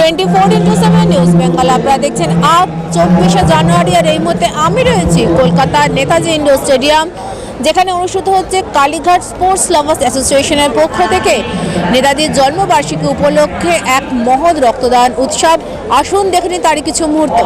24x7 news Bengal আপনারা দেখছেন। আজ 24শে জানুয়ারি আর এই মুহূর্তে আমি রয়েছি কলকাতার নেতাজি ইন্ডোর স্টেডিয়াম, যেখানে অনুষ্ঠিত হচ্ছে কালীঘাট স্পোর্টস লাভার্স অ্যাসোসিয়েশনের পক্ষ থেকে নেতাজির জন্মবার্ষিকী উপলক্ষে এক মহৎ রক্তদান উৎসব। আসুন দেখে নিন তারই কিছু মুহূর্ত।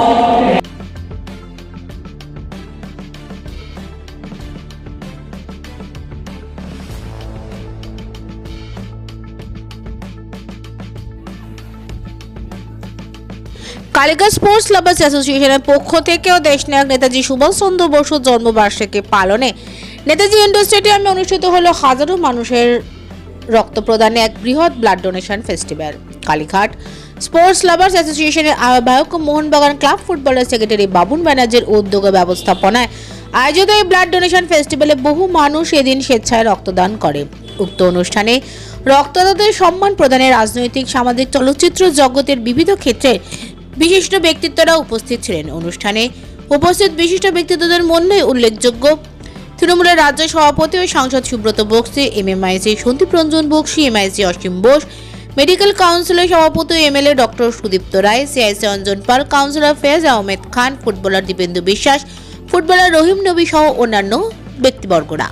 কালীঘাট স্পোর্টস লাভার্স অ্যাসোসিয়েশনের পক্ষ থেকেও দেশনায়ক নেতাজি সুভাষচন্দ্র বসুর জন্মবার্ষিকী পালনে নেতাজি ইন্ডোর স্টেডিয়ামে অনুষ্ঠিত হলো হাজারো মানুষের রক্ত প্রদানে এক বৃহৎ blood donation festival. Kalighat sports lovers অ্যাসোসিয়েশনের আহ্বায়ক মোহনবাগান ক্লাব ফুটবলের সেক্রেটারি বাবুন ব্যানার্জির উদ্যোগে ব্যবস্থাপনায় আয়োজিত এই ব্লাড ডোনেশন ফেস্টিভ্যালে বহু মানুষ এদিন স্বেচ্ছায় রক্তদান করে। উক্ত অনুষ্ঠানে রক্তদাতাদের সম্মান প্রদানে রাজনৈতিক, সামাজিক, চলচ্চিত্র জগতের বিবিধ ক্ষেত্রে বিশিষ্ট ব্যক্তিত্বরা উপস্থিত ছিলেন। অনুষ্ঠানে উপস্থিত বিশিষ্ট ব্যক্তিত্বদের মধ্যে উল্লেখযোগ্য তৃণমূলের রাজ্য সভাপতি ও সাংসদ সুব্রত বক্সি, এমএমআইসি সন্দীপ রঞ্জন বক্সি, এমআইসি অসীম বোস, মেডিকেল কাউন্সিলের সভাপতি MLA doctor Sudipta Roy, CIC Anjan পাল, councillor phase Ahmed Khan, footballer Dipendu বিশ্বাস, ফুটবলার রহিম নবী সহ অন্যান্য ব্যক্তিবর্গরা।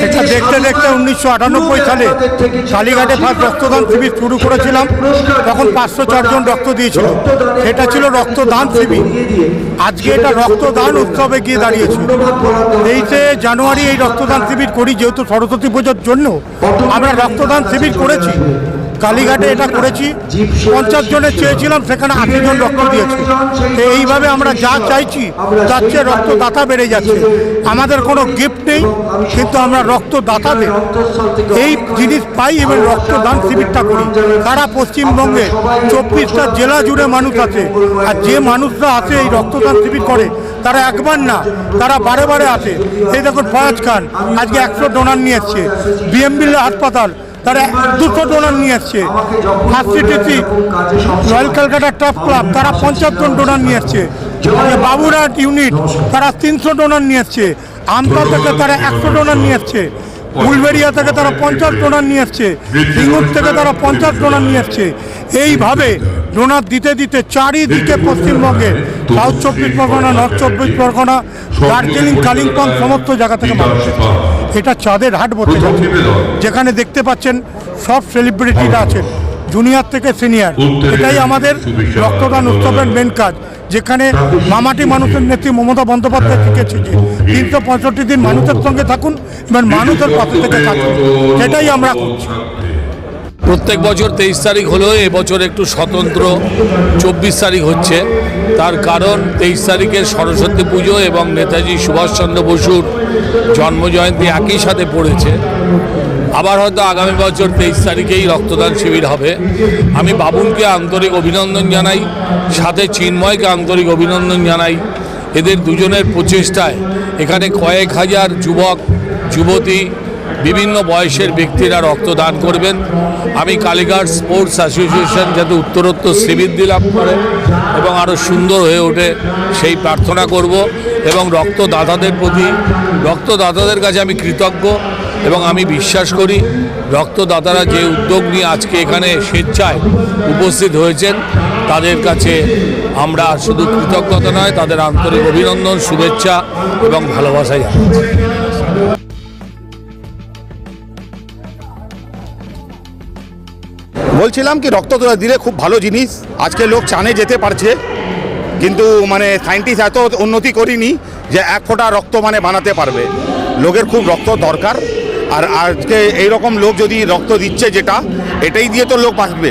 এটা দেখতে দেখতে 1998 সালে কালীঘাটে ফার্স্ট রক্তদান শিবির শুরু করেছিলাম। তখন 504 জন রক্ত দিয়েছিল। সেটা ছিল রক্তদান শিবির। আজকে এটা রক্তদান উৎসবে গিয়ে দাঁড়িয়েছে। 23শে জানুয়ারি এই রক্তদান শিবির করি, যেহেতু সরস্বতী পুজোর জন্য আমরা রক্তদান শিবির করেছি। কালীঘাটে এটা করেছি, 50 জনের চেয়েছিলাম, সেখানে 80 জন রক্ত দিয়েছে। তো এইভাবে আমরা যা চাইছি তার চেয়ে রক্তদাতা বেড়ে যাচ্ছে। আমাদের কোনো গিফট নেই, কিন্তু আমরা রক্তদাতাদের এই জিনিস পাই এবং রক্তদান শিবিরটা করি। সারা পশ্চিমবঙ্গে 24টা জেলা জুড়ে মানুষ আছে, আর যে মানুষরা আছে এই রক্তদান শিবির করে তারা একবার না, তারা বারে বারে আসে। এই দেখুন ফয়াজ খান আজকে 100 ডোনার নিয়ে এসছে। বিএমবিল্লা হাসপাতাল তারা 200 ডোনার নিয়ে এসছে। হাসিটিসি রয়্যাল ক্যালকাটা টাফ ক্লাব তারা 50 জন ডোনার নিয়ে এসছে। বাবুরহাট ইউনিট তারা 300 ডোনার নিয়ে এসছে। আমতা থেকে তারা 100 ডোনার নিয়ে এসছে। উলবেড়িয়া থেকে তারা 50 ডোনার নিয়ে এসছে। সিঙ্গুর থেকে তারা 50 ডোনার নিয়ে এসছে। এইভাবে ডোনার দিতে দিতে চারিদিকে পশ্চিমবঙ্গে সাউথ 24 পরগনা, নর্থ 24 পরগনা, দার্জিলিং, কালিম্পং সমস্ত জায়গা থেকে মানুষ এসছে। এটা চাঁদের হাট বলতে যাচ্ছে, যেখানে দেখতে পাচ্ছেন সব সেলিব্রিটিরা আছেন, জুনিয়র থেকে সিনিয়র। এটাই আমাদের রক্তদান উৎসবের মেন কাজ, যেখানে মামাটি মানুষের নেত্রী মমতা বন্দ্যোপাধ্যায় শিখেছে যে 365 দিন মানুষের সঙ্গে থাকুন এবং মানুষের পাশে থেকে থাকুন। সেটাই আমরা করছি। প্রত্যেক বছর 23 তারিখ হলেও এবছর একটু স্বতন্ত্র 24 তারিখ হচ্ছে। তার কারণ 23 তারিখের সরস্বতী পুজো এবং নেতাজি সুভাষচন্দ্র বসুর জন্মজয়ন্তী একই সাথে পড়েছে। আবার হয়তো আগামী বছর 23 তারিখেই রক্তদান শিবির হবে। আমি বাবুনকে আন্তরিক অভিনন্দন জানাই, সাথে চিন্ময়কে আন্তরিক অভিনন্দন জানাই। এদের দুজনের প্রচেষ্টায় এখানে কয়েক হাজার যুবক যুবতী, বিভিন্ন বয়সের ব্যক্তিরা রক্তদান করবেন। আমি কালীঘাট স্পোর্টস অ্যাসোসিয়েশন যাতে উত্তরোত্তর শ্রীবৃদ্ধি লাভ করে এবং আরও সুন্দর হয়ে ওঠে সেই প্রার্থনা করব। এবং রক্তদাতাদের কাছে আমি কৃতজ্ঞ এবং আমি বিশ্বাস করি রক্তদাতারা যে উদ্যোগ নিয়ে আজকে এখানে স্বেচ্ছায় উপস্থিত হয়েছেন তাদের কাছে আমরা শুধু কৃতজ্ঞতা নয়, তাদের আন্তরিক অভিনন্দন, শুভেচ্ছা এবং ভালোবাসা জানাচ্ছি। বলছিলাম কি রক্ত দিলে খুব ভালো জিনিস। আজকে লোক চানে যেতে পারছে, কিন্তু সায়েন্টিস্ট এত উন্নতি করিনি যে 1 ফোঁটা রক্ত বানাতে পারবে। লোকের খুব রক্ত দরকার, আর আজকে এইরকম লোক যদি রক্ত দিচ্ছে, যেটা এটাই দিয়ে তো লোক বাঁচবে।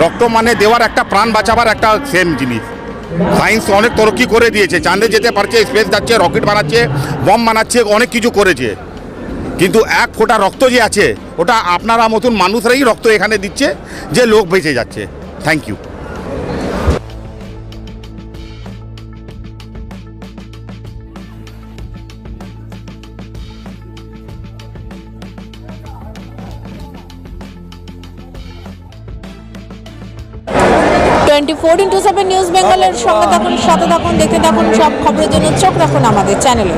রক্ত দেওয়ার একটা প্রাণ বাঁচাবার একটা সেম জিনিস। সায়েন্স অনেক তরক্কি করে দিয়েছে, চাঁদে যেতে পারছে, স্পেস যাচ্ছে, রকেট বানাচ্ছে, বম বানাচ্ছে, অনেক কিছু করেছে। কিন্তু 1 ফোঁটা রক্ত যে আছে, ওটা আপনারা মতন মানুষরাই রক্ত এখানে দিচ্ছে, যে লোক বেঁচে যাচ্ছে। Thank you. 24x7 নিউজ বেঙ্গলের সঙ্গে থাকুন, সাথে থাকুন, দেখতে থাকুন, সব খবরের জন্য চোখ রাখুন আমাদের চ্যানেলে।